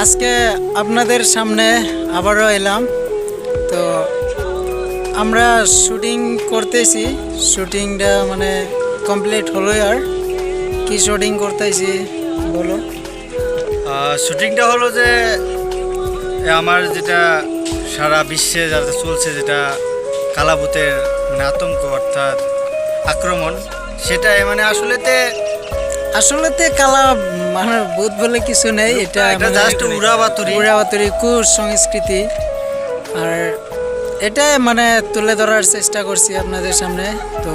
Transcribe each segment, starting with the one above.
আজকে আপনাদের সামনে আবারও এলাম। তো আমরা শুটিং করতেছি, শুটিংটা মানে কমপ্লিট হলো। আর কি শুটিং করতেছি বলো? শুটিংটা হলো যে আমার যেটা সারা বিশ্বে যাতে চলছে, যেটা কালাভূতের আতঙ্ক অর্থাৎ আক্রমণ, সেটাই মানে আসলেতে কালা মানে ভূত বলে কিছু নেই, এটা জাস্ট উড়াবাতুরি কুসংস্কৃতি। আর এটাই মানে তুলে ধরার চেষ্টা করছি আপনাদের সামনে। তো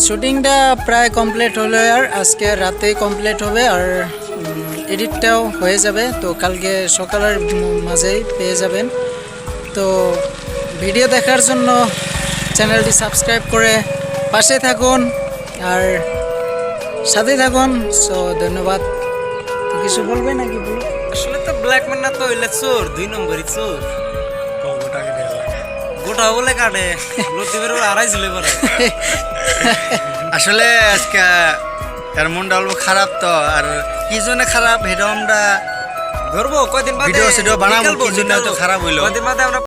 শুটিংটা প্রায় কমপ্লিট হলো, আর আজকে রাতেই কমপ্লিট হবে, আর এডিটটাও হয়ে যাবে। তো কালকে সকালের মাঝেই পেয়ে যাবেন। তো ভিডিও দেখার জন্য চ্যানেলটি সাবস্ক্রাইব করে পাশে থাকুন আর সাথে থাকুন। সো ধন্যবাদ। তো কিছু বলবে নাকি বলো? আসলে তো ব্ল্যাকম্যান না, তো হইলে চোর, 2 নম্বরই চোর। গোটা বলে কাটে লতিবের আড়াই ঝুলে পড়ে। আসলে আজকে তার মনটা অল্প খারাপ, তো আর কি জন্য খারাপ সেটাও আমরা ধরবো কয়দিন বাদে ভিডিও বানাবো, কি জন্য নিকালবো। খারাপ হইলো কয়দিন বাদে আমরা